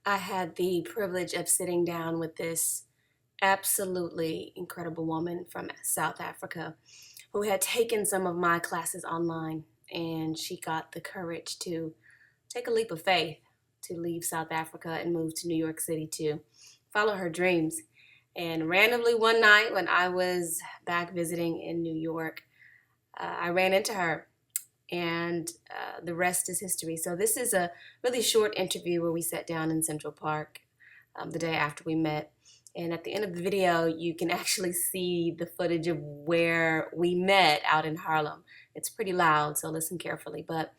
I had the privilege of sitting down with this absolutely incredible woman from South Africa who had taken some of my classes online, and she got the courage to take a leap of faith to leave South Africa and move to New York City to follow her dreams. And randomly one night when I was back visiting in New York, I ran into her, and the rest is history. So this is a really short interview where we sat down in Central Park the day after we met. And at the end of the video, you can actually see the footage of where we met out in Harlem. It's pretty loud, so listen carefully. But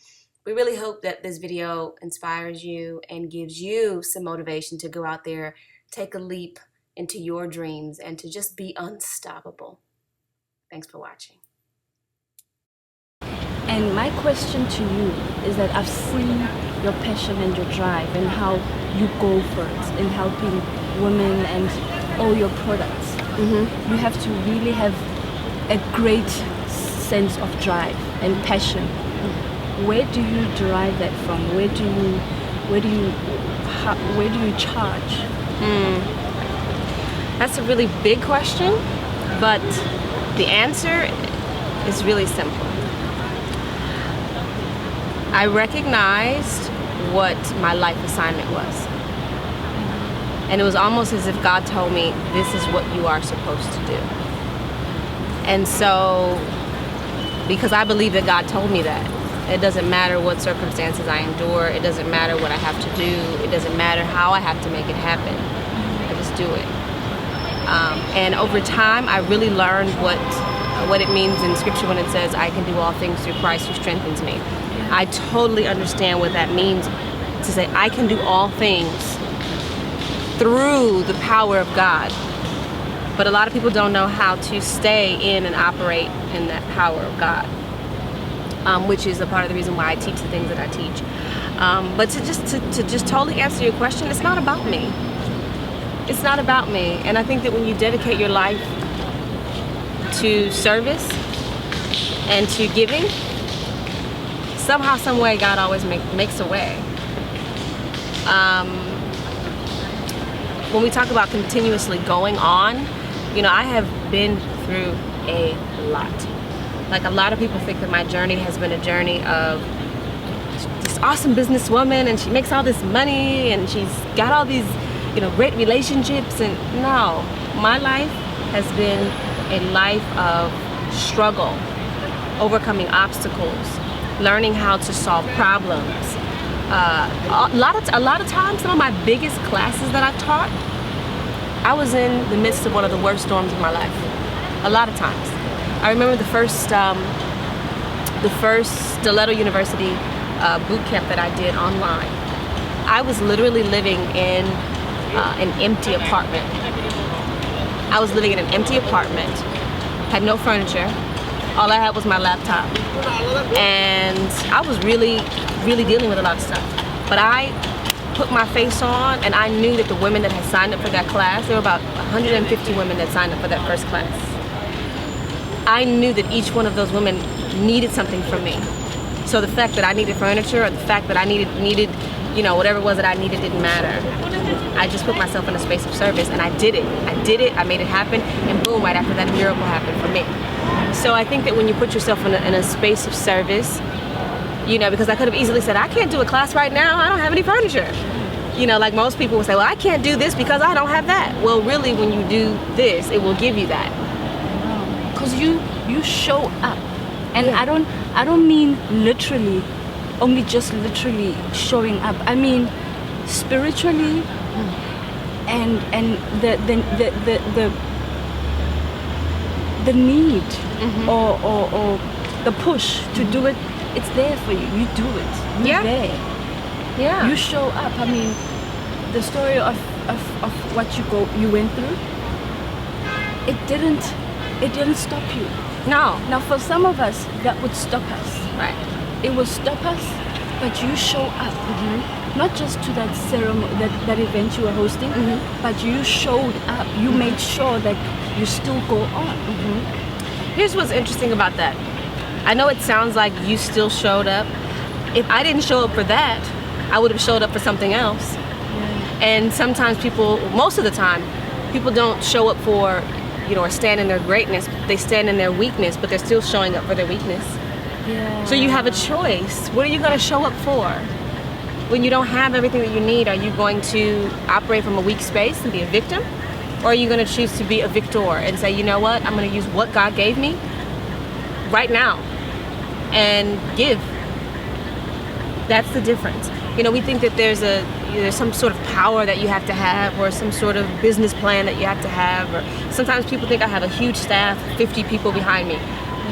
we really hope that this video inspires you and gives you some motivation to go out there, take a leap into your dreams, and to just be unstoppable. Thanks for watching. And my question to you is that I've seen your passion and your drive and how you go for it in helping women and all your products. You have to really have a great sense of drive and passion. Where do you derive that from? Where do you charge? That's a really big question, but the answer is really simple. I recognized what my life assignment was. And it was almost as if God told me, this is what you are supposed to do. And so, because I believe that God told me that, it doesn't matter what circumstances I endure, it doesn't matter what I have to do, it doesn't matter how I have to make it happen. I just do it. And over time, I really learned what it means in Scripture when it says, I can do all things through Christ who strengthens me. I totally understand what that means, to say I can do all things through the power of God. But a lot of people don't know how to stay in and operate in that power of God, which is a part of the reason why I teach the things that I teach. But to just totally answer your question, it's not about me. It's not about me. And I think that when you dedicate your life to service and to giving, somehow, some way, God always makes a way. When we talk about continuously going on, I have been through a lot. Like, a lot of people think that my journey has been a journey of this awesome businesswoman, and she makes all this money, and she's got all these, great relationships. And no, my life has been a life of struggle, overcoming obstacles, learning how to solve problems. A lot of times, some of my biggest classes that I've taught, I was in the midst of one of the worst storms of my life. A lot of times. I remember the first Stiletto University boot camp that I did online. I was literally living in an empty apartment. I was living in an empty apartment, had no furniture. All I had was my laptop. And I was really, really dealing with a lot of stuff. But I put my face on, and I knew that the women that had signed up for that class, there were about 150 women that signed up for that first class. I knew that each one of those women needed something from me. So the fact that I needed furniture, or the fact that I needed, whatever it was that I needed, didn't matter. I just put myself in a space of service, and I did it. I made it happen, and boom, right after that, a miracle happened for me. So I think that when you put yourself in a space of service, because I could have easily said, I can't do a class right now, I don't have any furniture. Like most people would say, well, I can't do this because I don't have that. Well, really, when you do this, it will give you that. Because you show up. And yeah. I don't mean literally, only just literally showing up. I mean spiritually, and the need or the push to do it, it's there for you. You do it. You're there. Yeah. You show up. I mean, the story of what you went through, it didn't stop you. No. Now, for some of us, that would stop us. Right. It will stop us, but you show up. Not just to that ceremony, that event you were hosting, but you showed up. You made sure that you still go on. Here's what's interesting about that. I know it sounds like you still showed up. If I didn't show up for that, I would have showed up for something else. And sometimes people, most of the time, people don't show up for, or stand in their greatness. They stand in their weakness, but they're still showing up for their weakness. Yeah. So you have a choice. What are you going to show up for? When you don't have everything that you need, are you going to operate from a weak space and be a victim? Or are you going to choose to be a victor and say, you know what, I'm going to use what God gave me right now and give? That's the difference. We think that there's some sort of power that you have to have, or some sort of business plan that you have to have, or sometimes people think I have a huge staff, 50 people behind me.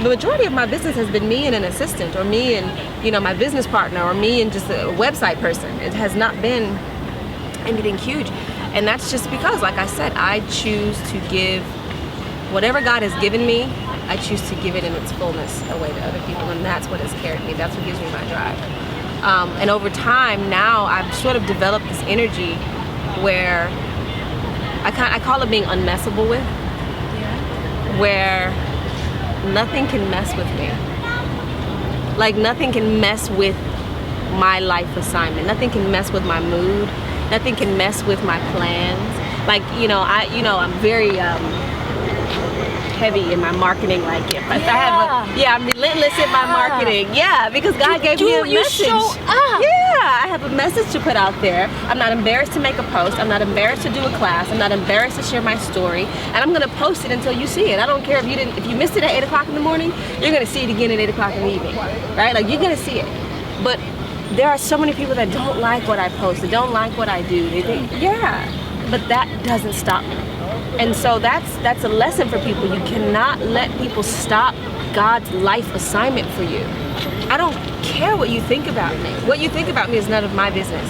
The majority of my business has been me and an assistant, or me and my business partner, or me and just a website person. It has not been anything huge. And that's just because, like I said, I choose to give whatever God has given me. I choose to give it in its fullness away to other people, and that's what has carried me. That's what gives me my drive. And over time now, I've sort of developed this energy where I call it being unmessable with, where nothing can mess with me. Like nothing can mess with my life assignment. Nothing can mess with my mood. Nothing can mess with my plans. Like, I'm very heavy in my marketing. Like I'm relentless in my marketing. Yeah, because God gave me a message. You show up. Yeah, I have a message to put out there. I'm not embarrassed to make a post. I'm not embarrassed to do a class. I'm not embarrassed to share my story. And I'm gonna post it until you see it. I don't care if you missed it at 8 o'clock in the morning, you're gonna see it again at 8 o'clock in the evening. Right? Like you're gonna see it. But there are so many people that don't like what I post, that don't like what I do. They think, but that doesn't stop me. And so that's a lesson for people. You cannot let people stop God's life assignment for you. I don't care what you think about me. What you think about me is none of my business.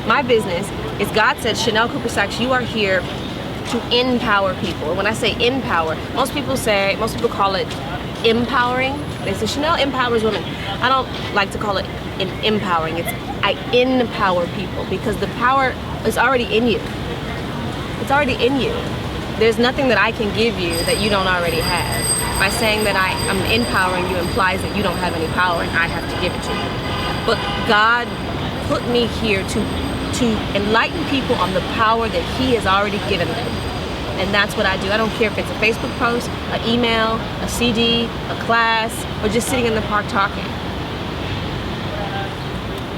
My business is, God said, Shanel Cooper-Sykes, you are here to empower people. And when I say empower, most people call it empowering. They say Shanel empowers women. I don't like to call it empowering. I empower people, because the power is already in you. It's already in you. There's nothing that I can give you that you don't already have. By saying that I'm empowering you implies that you don't have any power and I have to give it to you. But God put me here to enlighten people on the power that He has already given them. And that's what I do. I don't care if it's a Facebook post, an email, a CD, a class, or just sitting in the park talking.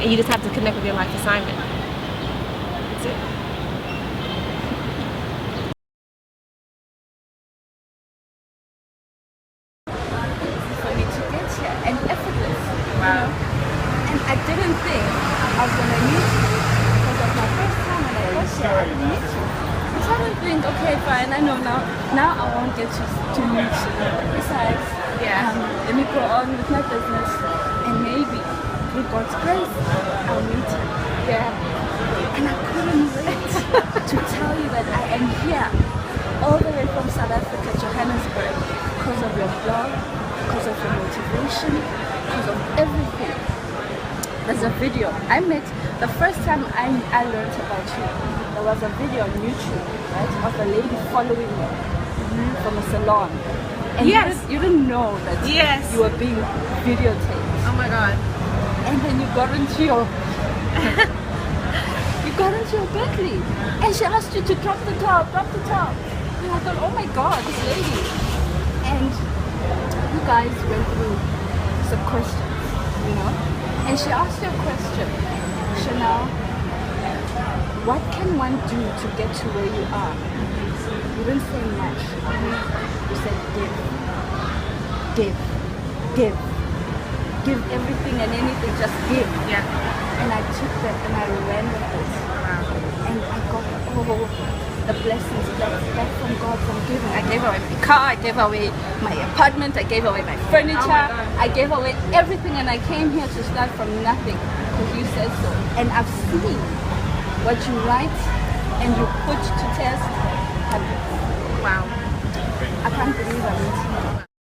And you just have to connect with your life assignment. That's it. And I didn't think I was going to meet you, because of my first time when I got here, I didn't meet you. So I didn't think, okay, fine, I know now I won't get to meet you. Besides, let me go on with my business, and maybe, with God's grace, I'll meet you. And I couldn't wait to tell you that I am here, all the way from South Africa, Johannesburg, because of your blog, because of your motivation, because of everything. There's a video I made the first time I learned about you. There was a video on YouTube, right, of a lady following you from a salon. And you didn't know that you were being videotaped. Oh my God. And then you got into your Bentley, and she asked you to drop the top. And I thought, oh my God, this lady. And you guys went through some questions, and she asked you a question, Shanel, what can one do to get to where you are? You didn't say much. You said give everything and anything, just give. And I took that and I ran with it. And I got the blessings back from God, from giving. I gave away my car, I gave away my apartment, I gave away my furniture, I gave away everything, and I came here to start from nothing because you said so. And I've seen what you write and you put to test. Wow. I can't believe I'm meeting you.